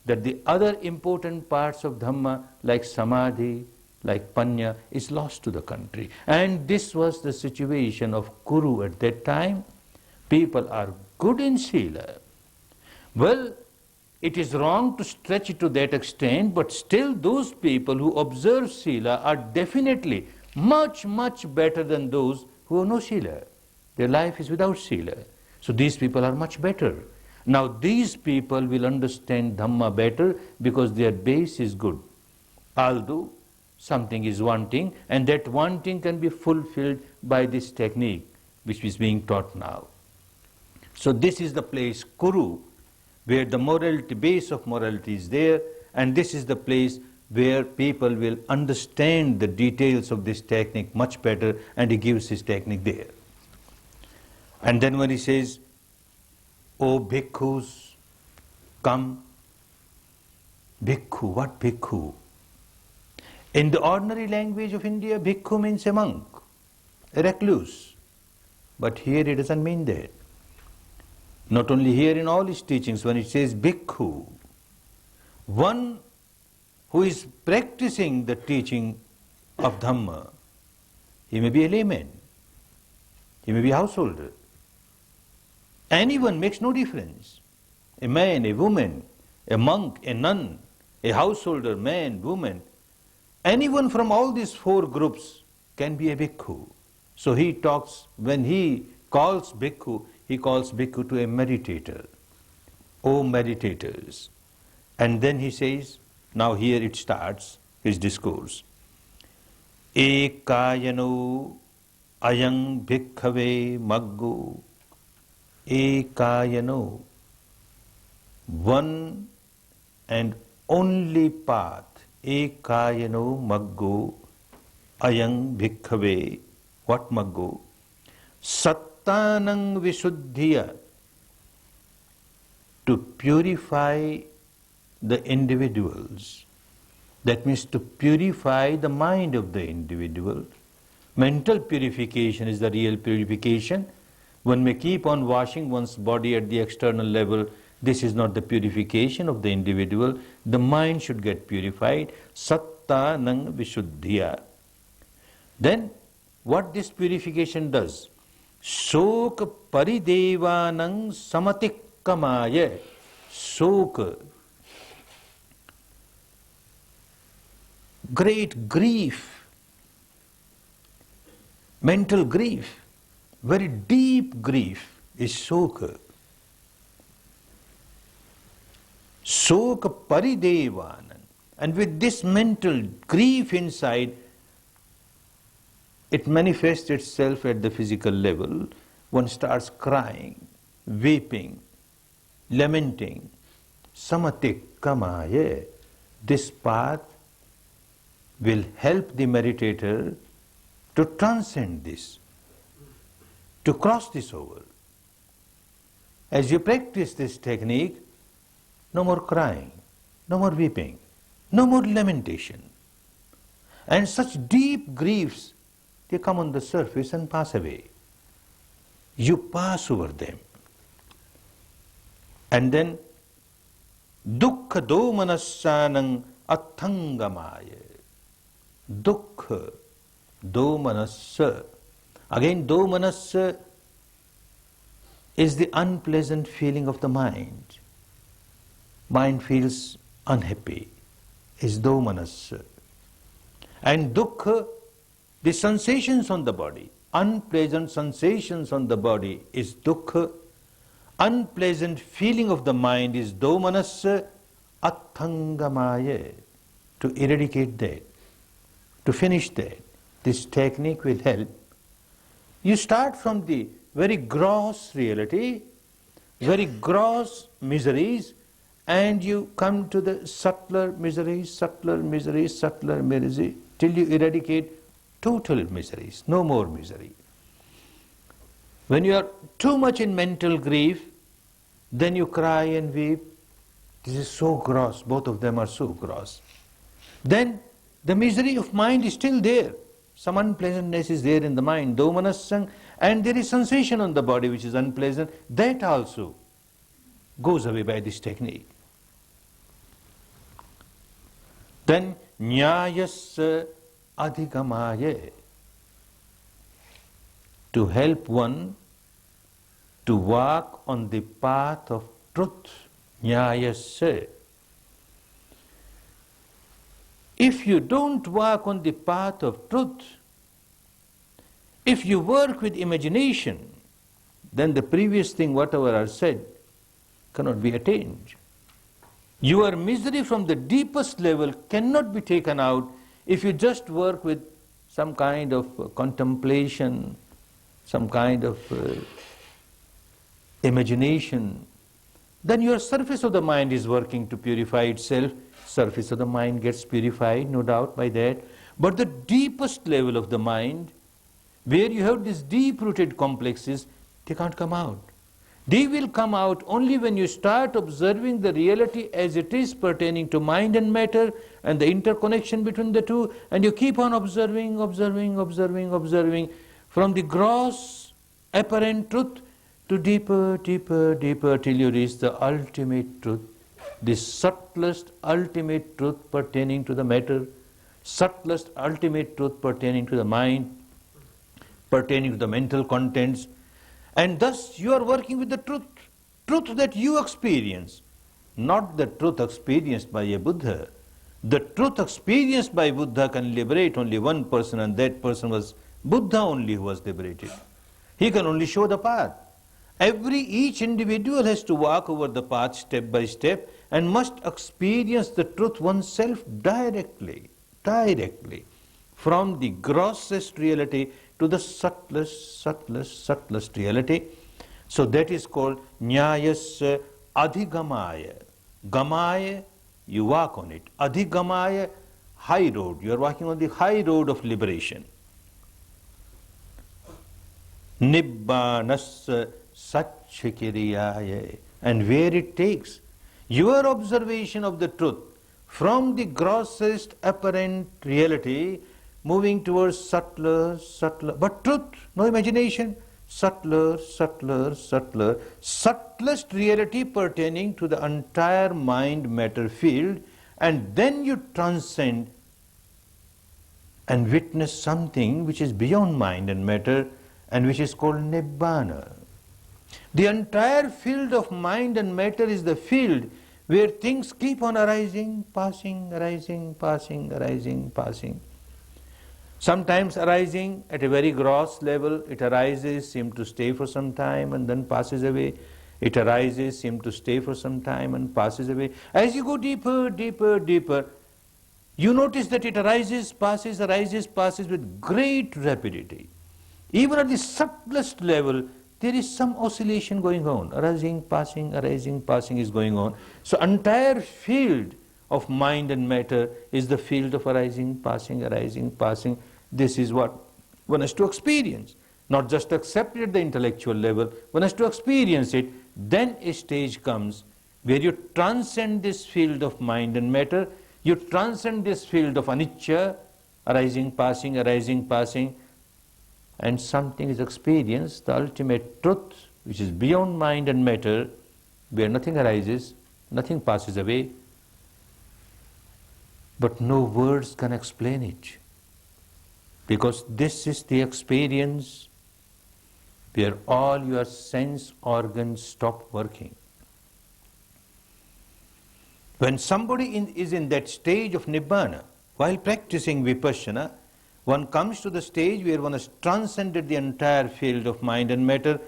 that the other important parts of Dhamma like samadhi, like panya is lost to the country. And this was the situation of Kuru at that time. People are good in sila. Well, it is wrong to stretch it to that extent, but still those people who observe sila are definitely much, much better than those who have no sila. Their life is without sila. So these people are much better. Now these people will understand Dhamma better because their base is good. Although something is wanting, and that wanting can be fulfilled by this technique which is being taught now. So this is the place, Kuru, where the morality, base of morality is there, and this is the place where people will understand the details of this technique much better, and he gives his technique there. And then when he says, "O bhikkhus, come." Bhikkhu, what bhikkhu? In the ordinary language of India, bhikkhu means a monk, a recluse. But here it doesn't mean that. Not only here, in all his teachings, when it says bhikkhu, one who is practicing the teaching of Dhamma, he may be a layman, he may be a householder. Anyone makes no difference. A man, a woman, a monk, a nun, a householder, man, woman, anyone from all these 4 groups can be a bhikkhu. So he talks, when he calls bhikkhu, he calls bhikkhu to a meditator. O meditators. And then he says, now here it starts, his discourse. Ekayano ayang bhikkhave maggo. Ekayano. One and only path. Ekayano maggo ayang bhikkhave. What maggo? Sattanang visuddhiya. To purify the individuals. That means to purify the mind of the individual. Mental purification is the real purification. One may keep on washing one's body at the external level. This is not the purification of the individual. The mind should get purified. Sattanang visuddhiya. Then, what this purification does? Sok paridevanang samatikkamaya. Sok. Great grief. Mental grief. Very deep grief is soka. Soka paridevanan. And with this mental grief inside, it manifests itself at the physical level. One starts crying, weeping, lamenting. Samatik kamaya. This path will help the meditator to transcend this, to cross this over. As you practice this technique, no more crying, no more weeping, no more lamentation. And such deep griefs, they come on the surface and pass away. You pass over them. And then, dukkha domanassanang athangamaya. Dukkha domanassa. Again, domanassa is the unpleasant feeling of the mind. Mind feels unhappy, is domanassa. And dukkha, the sensations on the body, unpleasant sensations on the body is dukkha. Unpleasant feeling of the mind is domanassa. Athangamaya. To eradicate that, to finish that, this technique will help. You start from the very gross reality, very gross miseries, and you come to the subtler miseries, subtler miseries, subtler miseries, till you eradicate total miseries, no more misery. When you are too much in mental grief, then you cry and weep. This is so gross, both of them are so gross. then the misery of mind is still there. Some unpleasantness is there in the mind, domanassang, and there is sensation on the body which is unpleasant. That also goes away by this technique. Then nyayasya adhigamaya, to help one to walk on the path of truth. Nyayasya. If you don't walk on the path of truth, if you work with imagination, then the previous thing, whatever I said, cannot be attained. Your misery from the deepest level cannot be taken out if you just work with some kind of contemplation, some kind of imagination. Then your surface of the mind is working to purify itself. Surface of the mind gets purified, no doubt by that. But the deepest level of the mind, where you have these deep-rooted complexes, they can't come out. They will come out only when you start observing the reality as it is pertaining to mind and matter and the interconnection between the two, and you keep on observing, observing, observing, observing, from the gross apparent truth to deeper, deeper, deeper, till you reach the ultimate truth, the subtlest ultimate truth pertaining to the matter, subtlest ultimate truth pertaining to the mind, pertaining to the mental contents. And thus you are working with the truth, truth that you experience, not the truth experienced by a Buddha. The truth experienced by Buddha can liberate only one person, and that person was Buddha only who was liberated. He can only show the path. Each individual has to walk over the path step by step and must experience the truth oneself directly, from the grossest reality to the subtlest, subtlest, subtlest reality. So that is called nyayasya adhigamaya. Gamaya, you walk on it. Adhigamaya, high road. You are walking on the high road of liberation. Nibbanasya satchikiriyaya. And where it takes your observation of the truth from the grossest apparent reality, moving towards subtler, subtler, but truth, no imagination, subtler, subtler, subtler, subtlest reality pertaining to the entire mind-matter field, and then you transcend and witness something which is beyond mind and matter, and which is called Nibbana. The entire field of mind and matter is the field where things keep on arising, passing, arising, passing, arising, passing. Sometimes arising at a very gross level, it arises, seems to stay for some time and then passes away. It arises, seems to stay for some time and passes away. As you go deeper, deeper, deeper, you notice that it arises, passes with great rapidity. Even at the subtlest level, there is some oscillation going on. Arising, passing is going on. So entire field of mind and matter is the field of arising, passing, arising, passing. This is what one has to experience. Not just accept it at the intellectual level, one has to experience it. Then a stage comes where you transcend this field of mind and matter, you transcend this field of anicca, arising, passing, and something is experienced, the ultimate truth, which is beyond mind and matter, where nothing arises, nothing passes away, but no words can explain it. Because this is the experience where all your sense organs stop working. When somebody is in that stage of Nibbana, while practicing Vipassana, one comes to the stage where one has transcended the entire field of mind and matter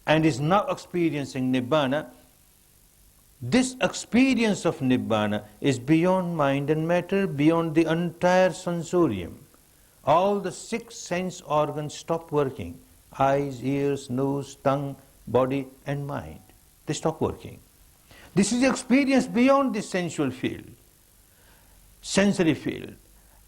and is now experiencing Nibbana. This experience of Nibbana is beyond mind and matter, beyond the entire sensorium. All the 6 sense organs stop working. Eyes, ears, nose, tongue, body and mind. They stop working. This is experience beyond the sensual field, sensory field.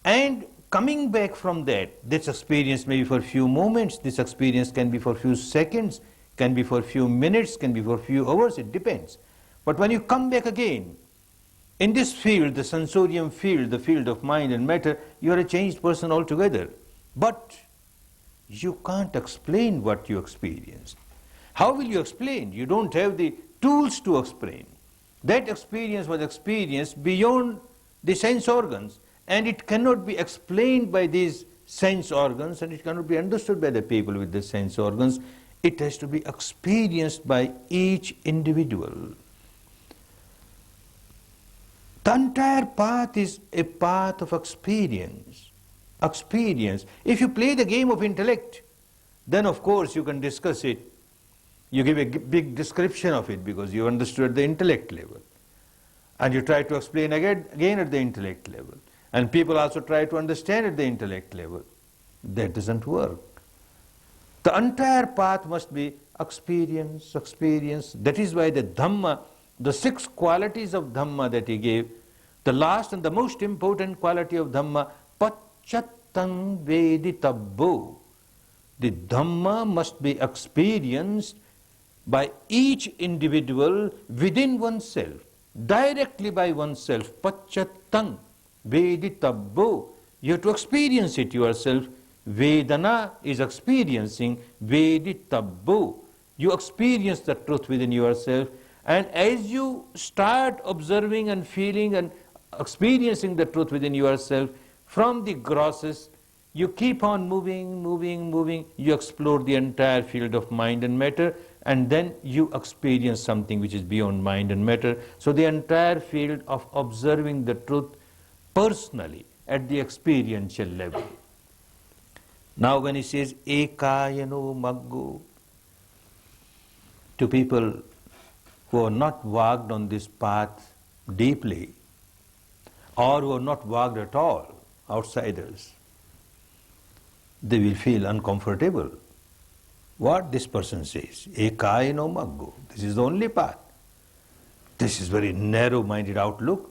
And coming back from that, this experience may be for a few moments, this experience can be for a few seconds, can be for a few minutes, can be for a few hours, it depends. But when you come back again, In this field, the sensorium field, the field of mind and matter, you are a changed person altogether. But you can't explain what you experienced. How will you explain? You don't have the tools to explain. That experience was experienced beyond the sense organs, and it cannot be explained by these sense organs, and it cannot be understood by the people with the sense organs. It has to be experienced by each individual. The entire path is a path of experience. Experience. If you play the game of intellect, then of course you can discuss it. You give a big description of it because you understood at the intellect level. And you try to explain again at the intellect level. And people also try to understand at the intellect level. That doesn't work. The entire path must be experience, experience. That is why the Dhamma, the 6 qualities of Dhamma that he gave, the last and the most important quality of Dhamma, Pacchattam Veditabbo. The Dhamma must be experienced by each individual within oneself, directly by oneself. Pacchattam Veditabbo. You have to experience it yourself. Vedana is experiencing, Veditabbo. You experience the truth within yourself, and as you start observing and feeling and experiencing the truth within yourself, from the grossest, you keep on moving, moving, moving, you explore the entire field of mind and matter, and then you experience something which is beyond mind and matter. So the entire field of observing the truth personally at the experiential level. Now when he says ekayano maggo, to people who are not walked on this path deeply, or who are not walked at all, outsiders, they will feel uncomfortable. What this person says, ekayano maggo, this is the only path. This is very narrow-minded outlook.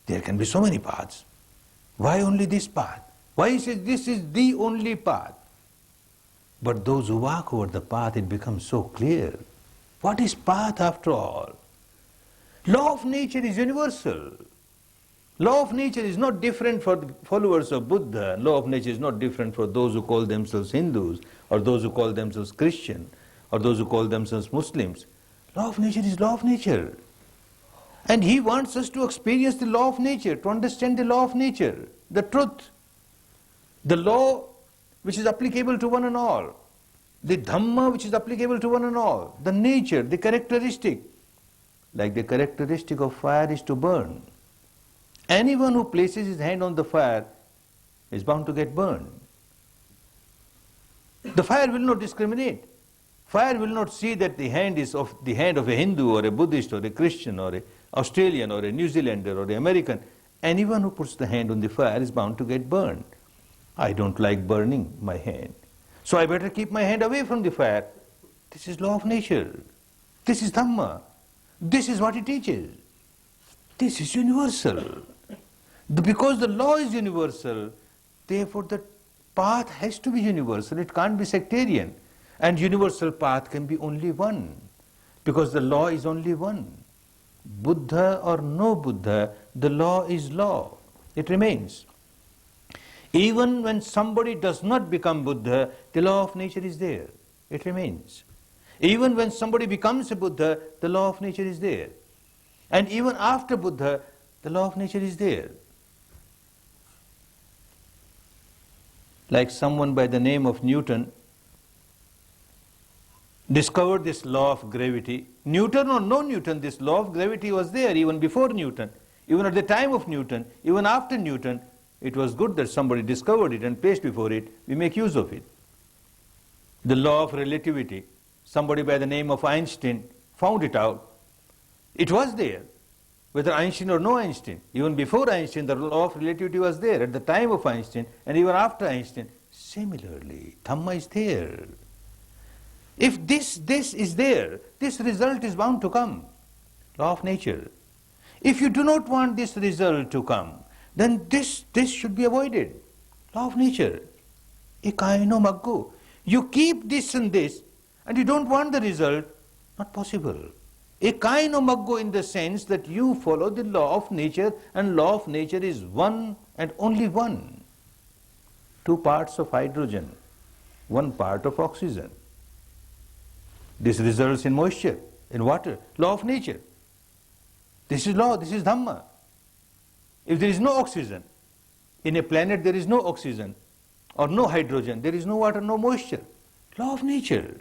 There can be so many paths. Why only this path? Why he says this is the only path? But those who walk over the path, it becomes so clear. What is path after all? Law of nature is universal. Law of nature is not different for the followers of Buddha. Law of nature is not different for those who call themselves Hindus, or those who call themselves Christian, or those who call themselves Muslims. Law of nature is law of nature. And he wants us to experience the law of nature, to understand the law of nature, the truth, the law which is applicable to one and all, the Dhamma which is applicable to one and all, the nature, the characteristic. Like the characteristic of fire is to burn. Anyone who places his hand on the fire is bound to get burned. The fire will not discriminate. Fire will not see that the hand is of the hand of a Hindu or a Buddhist or a Christian or an Australian or a New Zealander or an American. Anyone who puts the hand on the fire is bound to get burned. I don't like burning my hand, so I better keep my hand away from the fire. This is law of nature. This is Dhamma. This is what it teaches. This is universal. Because the law is universal, therefore the path has to be universal. It can't be sectarian. And universal path can be only one, because the law is only one. Buddha or no Buddha, the law is law. It remains. Even when somebody does not become Buddha, the law of nature is there. It remains. Even when somebody becomes a Buddha, the law of nature is there. And even after Buddha, the law of nature is there. Like someone by the name of Newton discovered this law of gravity. Newton or no Newton, this law of gravity was there even before Newton, even at the time of Newton, even after Newton. It was good that somebody discovered it and placed before it. We make use of it. The law of relativity. Somebody by the name of Einstein found it out. It was there, whether Einstein or no Einstein. Even before Einstein, the law of relativity was there. At the time of Einstein and even after Einstein. Similarly, Dhamma is there. If this is there, this result is bound to come. Law of nature. If you do not want this result to come, then this should be avoided. Law of nature. Ekayano maggo. You keep this and this, and you don't want the result, not possible. Ekaino maggo in the sense that you follow the law of nature, and law of nature is one and only one. 2 parts of hydrogen, 1 part of oxygen. This results in moisture, in water. Law of nature. This is law, this is Dhamma. If there is no oxygen, in a planet there is no oxygen or no hydrogen, there is no water, no moisture. Law of nature.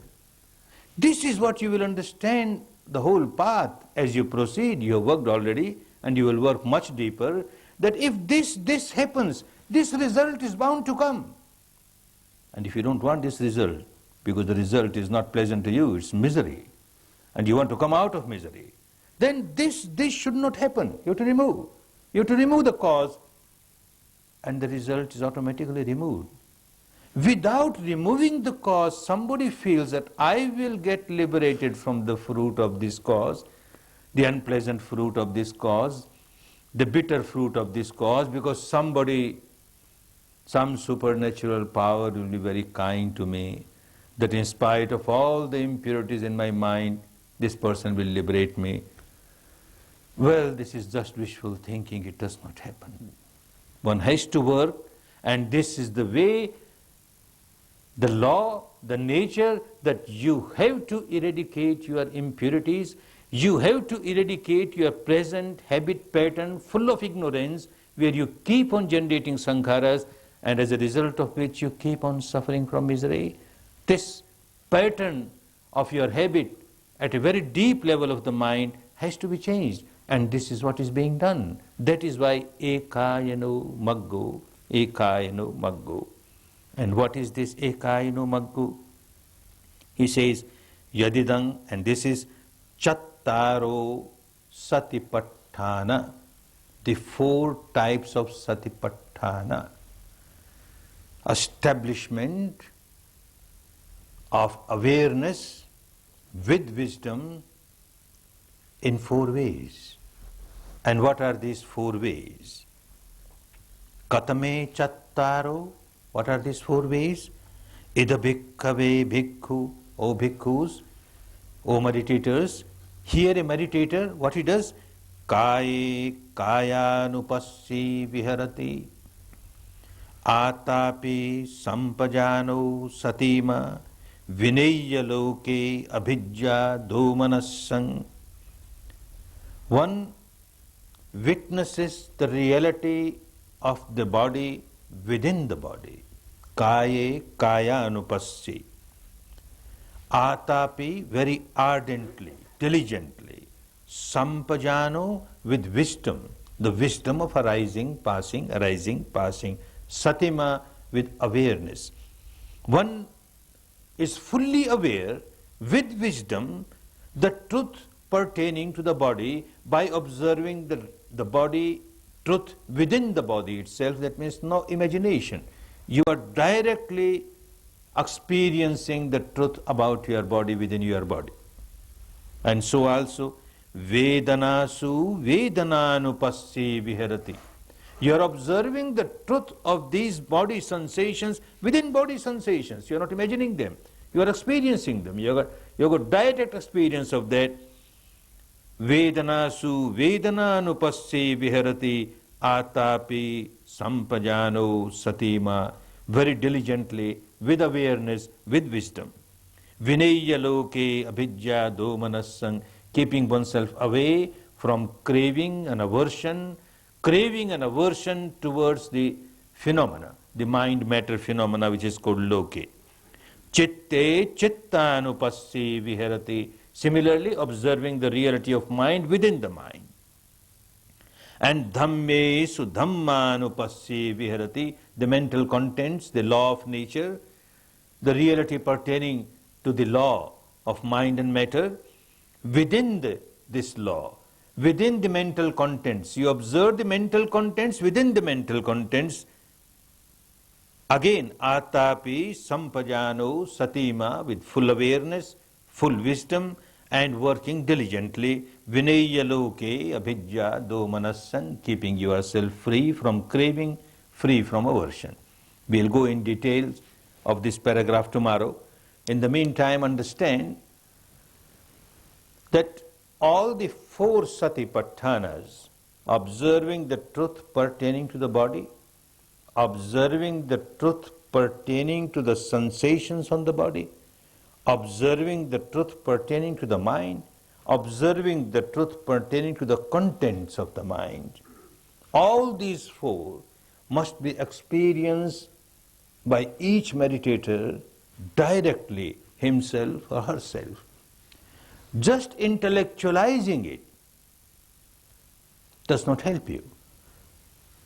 This is what you will understand the whole path as you proceed. You have worked already and you will work much deeper, that if this happens, this result is bound to come. And if you don't want this result, because the result is not pleasant to you, it's misery, and you want to come out of misery, then this should not happen. You have to remove. You have to remove the cause, and the result is automatically removed. Without removing the cause, somebody feels that I will get liberated from the fruit of this cause, the unpleasant fruit of this cause, the bitter fruit of this cause, because some supernatural power will be very kind to me, that in spite of all the impurities in my mind, this person will liberate me. Well, this is just wishful thinking, it does not happen. One has to work, and this is the way, the law, the nature, that you have to eradicate your impurities, you have to eradicate your present habit pattern full of ignorance, where you keep on generating sankharas, and as a result of which you keep on suffering from misery. This pattern of your habit at a very deep level of the mind has to be changed, and this is what is being done. That is why ekayano maggo, ekayano maggo. And what is this ekayano maggo? He says, yadidang, and this is chattaro satipatthana, the 4 types of satipatthana. Establishment of awareness with wisdom in 4 ways. And what are these 4 ways? Katame chattaro. What are these 4 ways? Ida bhikkhave bhikkhu, O bhikkhus, O meditators. Here a meditator, what he does? Kaye kayanupassi viharati, atapi sampajano satima, vinayya loke abhijja domanasang. One witnesses the reality of the body within the body. Kaye kaya anupassi. Atapi, very ardently, diligently. Sampajano, with wisdom, the wisdom of arising, passing, Satima, with awareness. One is fully aware with wisdom the truth pertaining to the body by observing the body truth within the body itself. That means no imagination. You are directly experiencing the truth about your body within your body. And so also, Vedanasu Vedananupassi Viharati. You are observing the truth of these body sensations within body sensations. You are not imagining them. You are experiencing them. You have got direct experience of that. Vedanasu Vedananupassi Viharati Atapi Sampajano Satima. Very diligently, with awareness, with wisdom. Vinayya loke abhijja domanasang. Keeping oneself away from craving and aversion towards the phenomena, the mind-matter phenomena which is called loke. Chitte chittanupassi viharati. Similarly, observing the reality of mind within the mind. And dhammesu dhammanupassi viharati. The mental contents, the law of nature, the reality pertaining to the law of mind and matter, within this law, within the mental contents. You observe the mental contents within the mental contents. Again, atapi sampajano satima, with full awareness, full wisdom, and working diligently. Vinayya loke abhijja domanassan, keeping yourself free from craving, free from aversion. We'll go in details of this paragraph tomorrow. In the meantime, understand that all the four Satipatthanas, observing the truth pertaining to the body, observing the truth pertaining to the sensations on the body, observing the truth pertaining to the mind, observing the truth pertaining to the contents of the mind. All these four must be experienced by each meditator directly, himself or herself. Just intellectualizing it does not help you.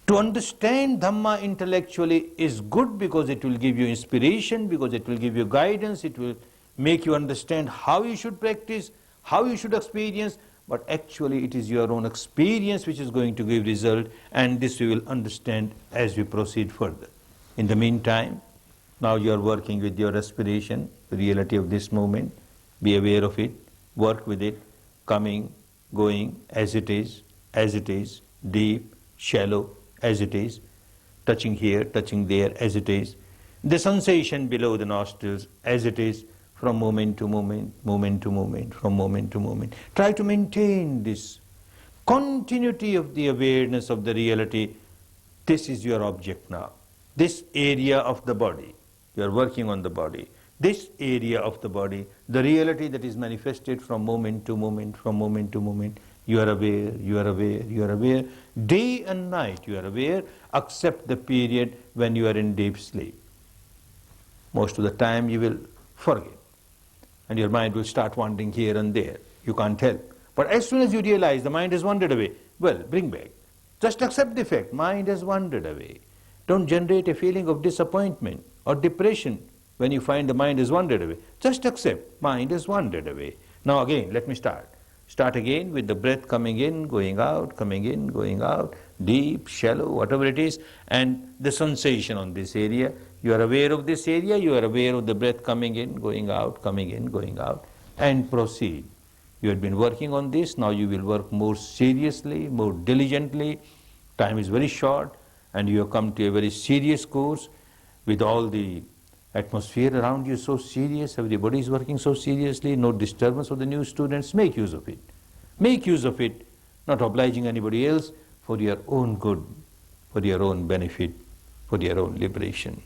To understand Dhamma intellectually is good because it will give you inspiration, because it will give you guidance, it will make you understand how you should practice, how you should experience, but actually it is your own experience which is going to give result, and this we will understand as we proceed further. In the meantime, now you are working with your respiration, the reality of this moment, be aware of it, work with it, coming, going, as it is, deep, shallow, as it is, touching here, touching there, as it is, the sensation below the nostrils, as it is, from moment to moment, moment to moment, from moment to moment. Try to maintain this continuity of the awareness of the reality. This is your object now. This area of the body, you are working on the body. This area of the body, the reality that is manifested from moment to moment, from moment to moment, you are aware, you are aware, you are aware. Day and night you are aware, except the period when you are in deep sleep. Most of the time you will forget, and your mind will start wandering here and there. You can't help. But as soon as you realize the mind has wandered away, well, bring back. Just accept the fact, mind has wandered away. Don't generate a feeling of disappointment or depression when you find the mind has wandered away. Just accept, mind has wandered away. Now again, let me start. Start again with the breath coming in, going out, coming in, going out, deep, shallow, whatever it is, and the sensation on this area. You are aware of this area, you are aware of the breath coming in, going out, and proceed. You have been working on this, now you will work more seriously, more diligently. Time is very short, and you have come to a very serious course with all the atmosphere around you so serious, everybody is working so seriously, no disturbance of the new students. Make use of it. Make use of it, not obliging anybody else, for your own good, for your own benefit, for your own liberation.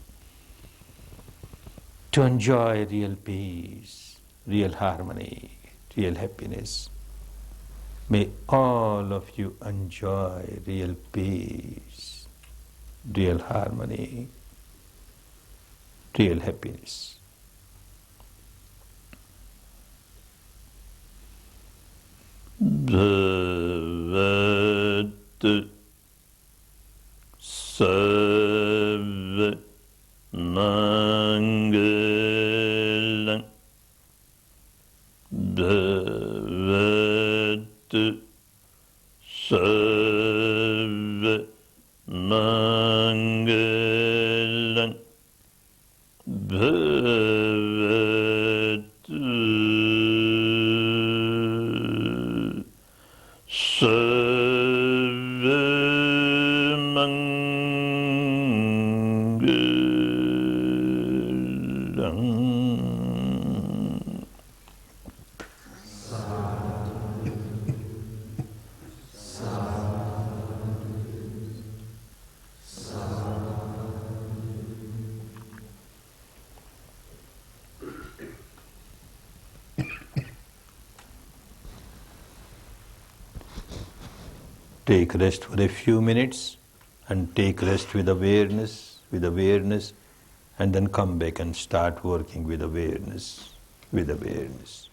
To enjoy real peace, real harmony, real happiness. May all of you enjoy real peace, real harmony, real happiness. Bhavat Sarva Mangalam Bhavat Sarva Mangalam Bhavatu Sarvamangalam. Take rest for a few minutes and take rest with awareness, and then come back and start working with awareness, with awareness.